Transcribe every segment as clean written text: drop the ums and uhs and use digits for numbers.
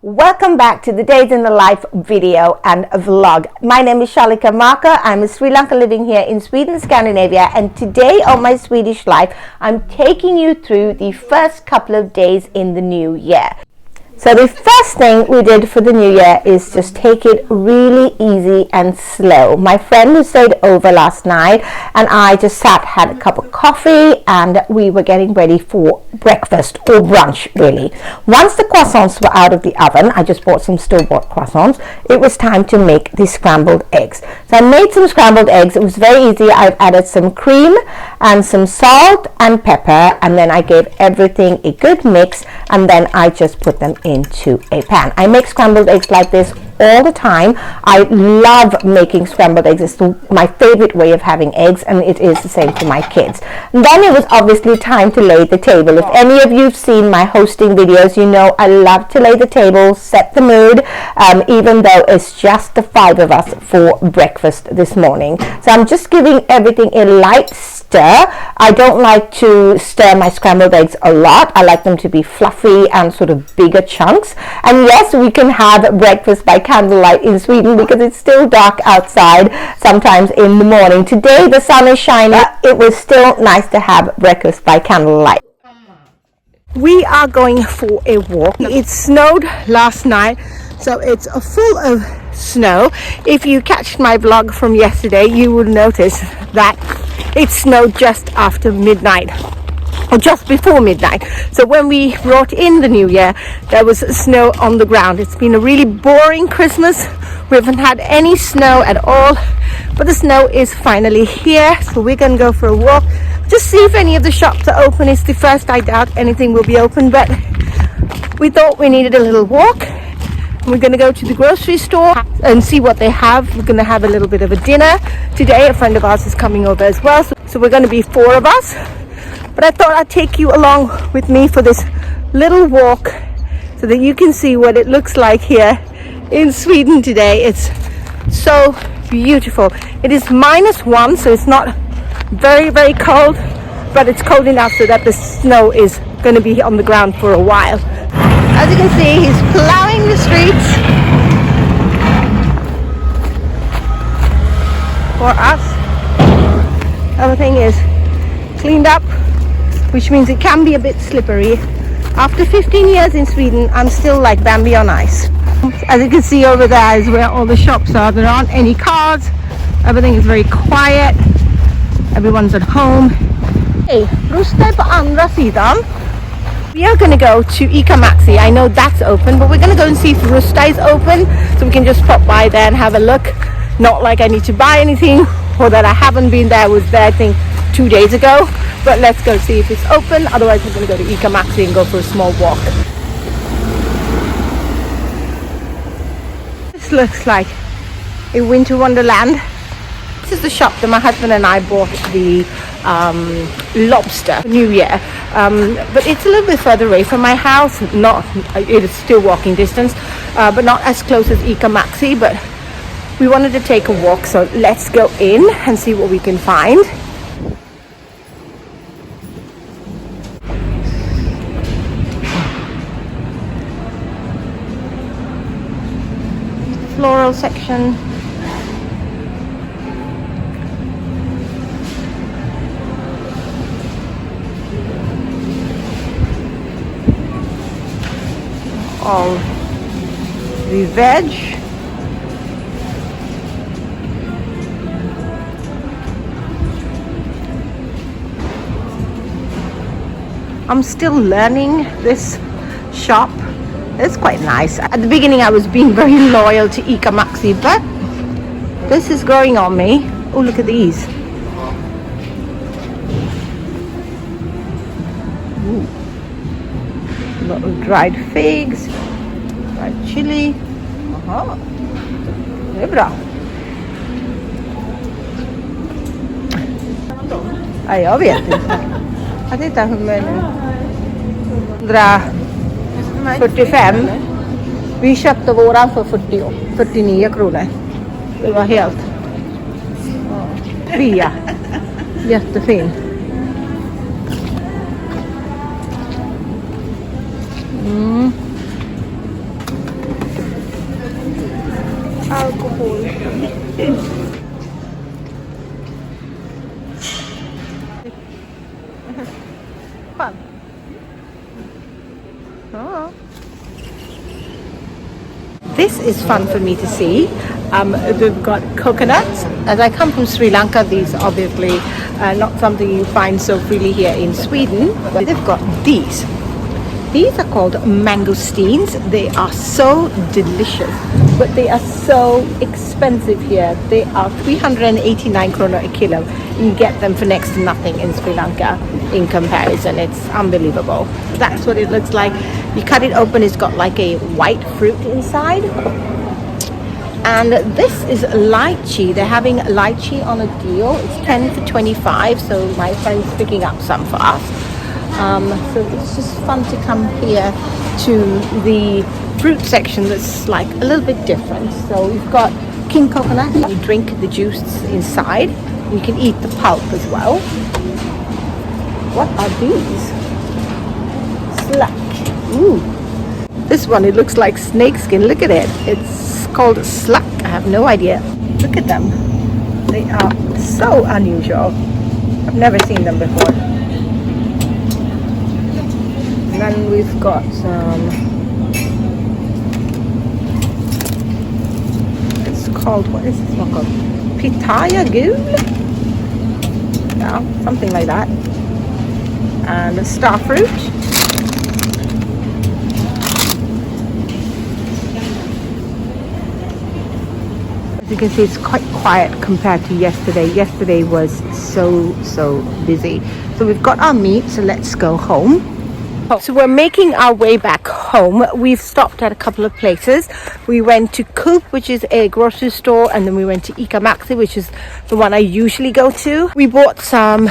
Welcome back to the Days in the Life video and vlog. My name is Shalika Marker. I'm a Sri Lankan living here in Sweden Scandinavia, and today on My Swedish Life I'm taking you through the first couple of days in the new year. So the first thing we did for the new year is just take it really easy and slow. My friend who stayed over last night and I just had a cup of coffee, and we were getting ready for breakfast or brunch really. Once the croissants were out of the oven, I just bought some store-bought croissants, it was time to make the scrambled eggs. So I made some scrambled eggs. It was very easy. I've added some cream and some salt and pepper, and then I gave everything a good mix, and then I just put them into a pan. I make scrambled eggs like this all the time. I love making scrambled eggs. It's my favorite way of having eggs, and it is the same for my kids. And then it was obviously time to lay the table. If any of you have seen my hosting videos, you know I love to lay the table, set the mood, even though it's just the 5 of us for breakfast this morning. So I'm just giving everything a light stir. I don't like to stir my scrambled eggs a lot. I like them to be fluffy and sort of bigger chunks. And yes, we can have breakfast by candlelight in Sweden because it's still dark outside sometimes in the morning. Today the sun is shining. It was still nice to have breakfast by candlelight. We are going for a walk. It snowed last night, so it's full of snow. If you catch my vlog from yesterday, you will notice that it snowed just after midnight, or just before midnight. So when we brought in the new year, there was snow on the ground. It's been a really boring Christmas. We haven't had any snow at all, but the snow is finally here. So we're gonna go for a walk, just see if any of the shops are open. It's the first. I doubt anything will be open, but we thought we needed a little walk. We're going to go to the grocery store and see what they have. We're going to have a little bit of a dinner today. A friend of ours is coming over as well, so we're going to be 4 of us. But I thought I'd take you along with me for this little walk so that you can see what it looks like here in Sweden today. It's so beautiful. It is -1, so it's not very, very cold, but it's cold enough so that the snow is going to be on the ground for a while. As you can see, he's plowing the streets for us. Everything is cleaned up, which means it can be a bit slippery. After 15 years in Sweden, I'm still like Bambi on ice. As you can see over there is where all the shops are. There aren't any cars. Everything is very quiet. Everyone's at home. Hey, Rusta är på andra sidan. We are going to go to Ica Maxi. I know that's open, but we're going to go and see if Rusta is open, so we can just pop by there and have a look. Not like I need to buy anything, or that I haven't been there. I was there I think 2 days ago, but let's go see if it's open. Otherwise we're going to go to Ica Maxi and go for a small walk. This looks like a winter wonderland. This is the shop that my husband and I bought the lobster New Year, but it's a little bit further away from my house. It is still walking distance, but not as close as Ica Maxi, but we wanted to take a walk, so let's go in and see what we can find. Floral section. All the veg. I'm still learning this shop. It's quite nice. At the beginning I was being very loyal to Ica Maxi, but this is growing on me. Oh, look at these. Ooh. A lot of dried figs, dried chili. Aha. Det är bra. Ja, jag vet inte. Jag tittar på menyn. 145. Vi köpte våran för 49 kronor. Det var helt fria. Jättefin. Fun. Oh. This is fun for me to see. We've got coconuts. As I come from Sri Lanka, these obviously not something you find so freely here in Sweden, but they've got these. These are called mangosteens. They are so delicious, but they are so expensive here. They are 389 krona a kilo. You get them for next to nothing in Sri Lanka in comparison. It's unbelievable. That's what it looks like. You cut it open, it's got like a white fruit inside. And this is lychee. They're having lychee on a deal. It's 10 for 25, so my friend's picking up some for us. So it's just fun to come here to the fruit section that's like a little bit different. So we've got king coconut. You drink the juice inside. You can eat the pulp as well. What are these? Slug. Ooh. This one, it looks like snakeskin. Look at it. It's called slug. I have no idea. Look at them. They are so unusual. I've never seen them before. And then we've got some, it's called, what is this one called? Pitaya gul? Yeah, something like that. And a star fruit. As you can see, it's quite quiet compared to yesterday. Yesterday was so busy. So we've got our meat, so let's go home. So we're making our way back home. We've stopped at a couple of places. We went to Coop, which is a grocery store, and then we went to Ica Maxi, which is the one I usually go to. We bought some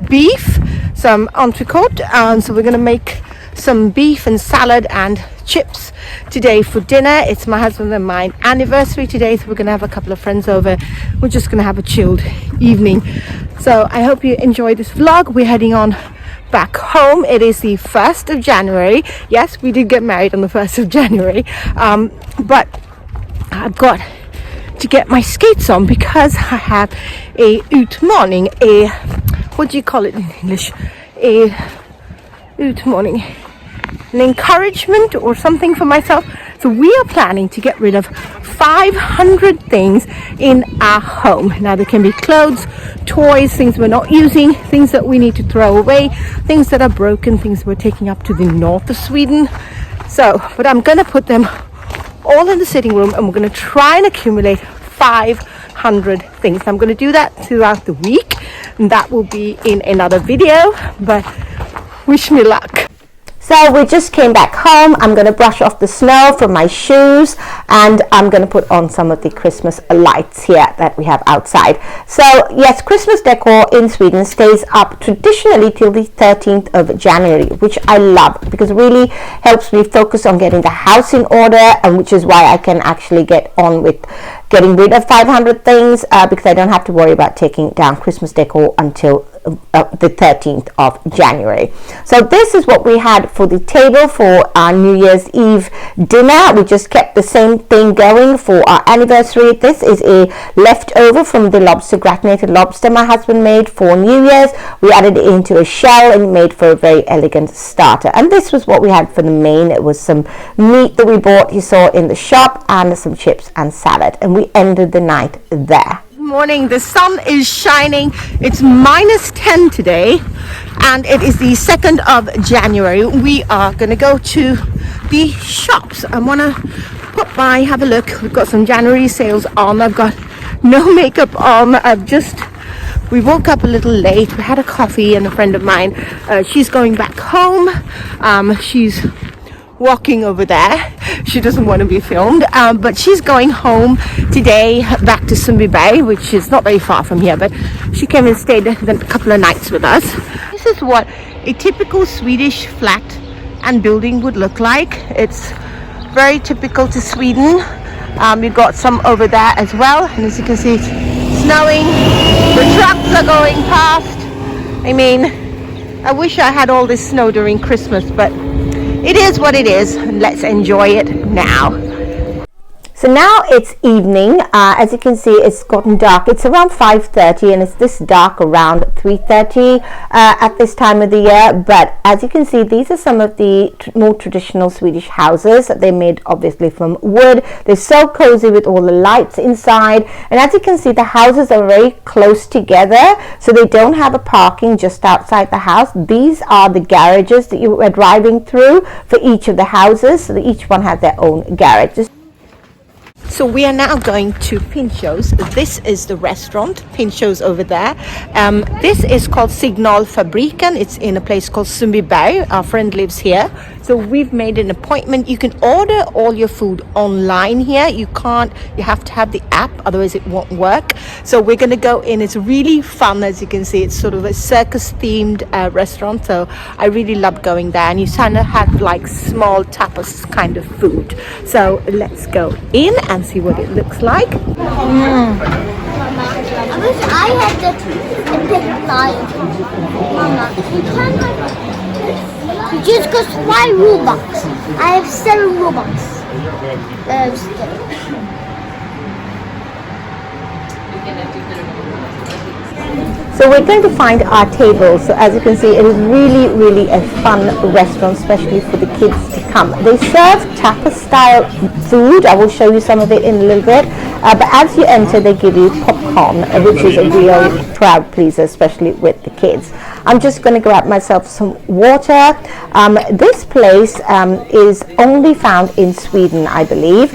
beef, some entrecote, so we're gonna make some beef and salad and chips today for dinner. It's my husband and my anniversary today, so we're gonna have a couple of friends over. We're just gonna have a chilled evening. So I hope you enjoy this vlog. We're heading on back home. It is the 1st of January. Yes, we did get married on the 1st of January, but I've got to get my skates on because I have a utmaning, what do you call it in English? A utmaning, an encouragement or something for myself. So we are planning to get rid of 500 things in our home. Now there can be clothes, toys, things we're not using, things that we need to throw away, things that are broken, things we're taking up to the north of Sweden. So, but I'm gonna put them all in the sitting room and we're gonna try and accumulate 500 things. I'm gonna do that throughout the week and that will be in another video, but wish me luck. So we just came back home. I'm going to brush off the snow from my shoes and I'm going to put on some of the Christmas lights here that we have outside. So yes, Christmas decor in Sweden stays up traditionally till the 13th of January, which I love because it really helps me focus on getting the house in order, and which is why I can actually get on with getting rid of 500 things because I don't have to worry about taking down Christmas decor until the 13th of January. So this is what we had for the table for our New Year's Eve dinner. We just kept the same thing going for our anniversary. This is a leftover from the gratinated lobster my husband made for New Year's. We added it into a shell and made for a very elegant starter. And this was what we had for the main. It was some meat that we bought, you saw in the shop, and some chips and salad. And we ended the night there. Morning, the sun is shining. It's -10 today and it is the 2nd of January. We are going to go to the shops. I want to have a look. We've got some January sales on. I've got no makeup on. We woke up a little late. We had a coffee and a friend of mine, she's going back home. She's walking over there. She doesn't want to be filmed, but she's going home today back to Sundbyberg, which is not very far from here, but she came and stayed a couple of nights with us. This is what a typical Swedish flat and building would look like. It's very typical to Sweden. We've got some over there as well, and as you can see, it's snowing. The trucks are going past. I mean, I wish I had all this snow during Christmas, but it is what it is. Let's enjoy it now. So now it's evening. As you can see, it's gotten dark. It's around 5:30 and it's this dark around 3:30 at this time of the year. But as you can see, these are some of the more traditional Swedish houses. They're made obviously from wood. They're so cozy with all the lights inside. And as you can see, the houses are very close together. So they don't have a parking just outside the house. These are the garages that you were driving through for each of the houses. So each one has their own garage. So we are now going to Pinchos. This is the restaurant. Pinchos over there. This is called Signalfabriken. It's in a place called Sundbyberg. Our friend lives here. So we've made an appointment. You can order all your food online here. You have to have the app, otherwise it won't work. So we're going to go in. It's really fun, as you can see. It's sort of a circus themed restaurant. So I really love going there. And you kind of have like small tapas kind of food. So let's go in and see what it looks like. Mama, I wish I had the big lion. Mama, you just cost 5 Robux. I have 7 Robux. So we're going to find our tables. So as you can see, it is really a fun restaurant, especially for the kids to come. They serve tapas style food. I will show you some of it in a little bit. But as you enter, they give you popcorn, which is a real crowd pleaser, especially with the kids. I'm just going to grab myself some water. This place is only found in Sweden, I believe.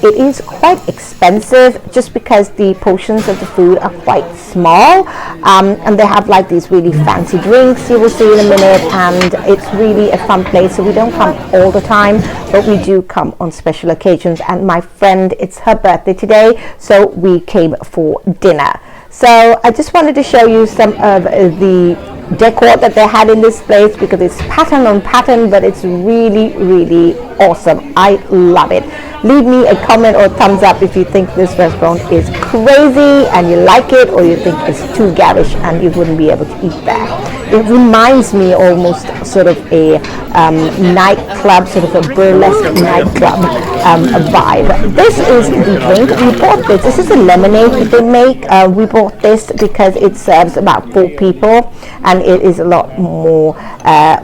It is quite expensive just because the portions of the food are quite small. And they have like these really fancy drinks you will see in a minute, and it's really a fun place. So we don't come all the time, but we do come on special occasions. And my friend, it's her birthday today, so we came for dinner. So I just wanted to show you some of the decor that they had in this place, because it's pattern on pattern, but it's really awesome. I love it. Leave me a comment or a thumbs up if you think this restaurant is crazy and you like it, or you think it's too garish and you wouldn't be able to eat there. It reminds me almost sort of a nightclub, sort of a burlesque nightclub vibe. This is the drink. We bought this. This is a lemonade that they make. We bought this because it serves about 4 people and it is a lot more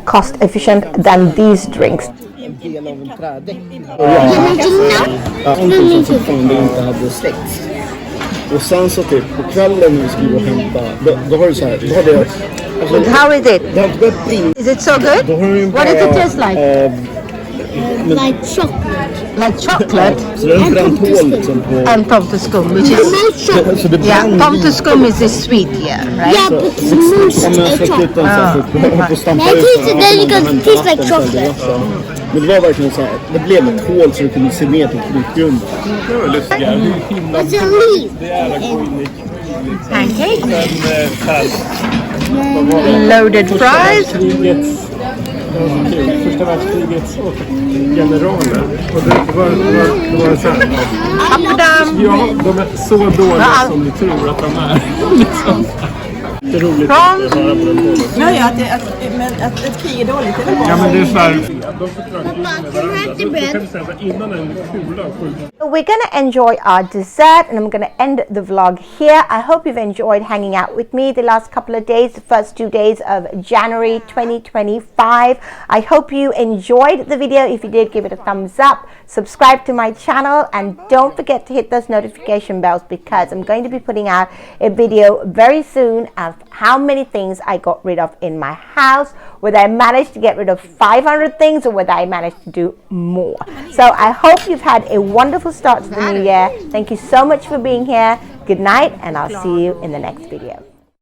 cost efficient than these drinks. Del av en trädäck. Någonting som fortfarande inte hade släckts. Och sen så typ på kvällen när vi skulle gå och hämta, då har du så här, då har det... Alltså, how is it? Det har inte börjat brinna. Is it so good? What does it taste like? Like chocolate. Like chocolate? Så det är en bränt hål liksom på... And tomteskum, which is... Så det Yeah, tomteskum is this sweet, yeah, right? Yeah, but the most chocolate. It tastes like chocolate. Men det var verkligen så här, det blev ett hål så det kunde se ner till krypgrunden. What's a leaf? Pancake. Loaded fries. Första världskrigets generaler. Och det var så här. Ja, de är så dåliga som du tror att de är. Liksom. Det är roligt att höra på den podden. Ja, men att ett krig är dåligt är det bra. Ja, men det är så här. De förklarar med varandra. Då kan vi säga så innan en kula skjuter. So we're going to enjoy our dessert, and I'm going to end the vlog here. I hope you've enjoyed hanging out with me the last couple of days, the first 2 days of January 2025. I hope you enjoyed the video. If you did, give it a thumbs up, subscribe to my channel, and don't forget to hit those notification bells, because I'm going to be putting out a video very soon of how many things I got rid of in my house, whether I managed to get rid of 500 things or whether I managed to do more. So I hope you've had a wonderful start to the new year. Thank you so much for being here. Good night, and I'll see you in the next video.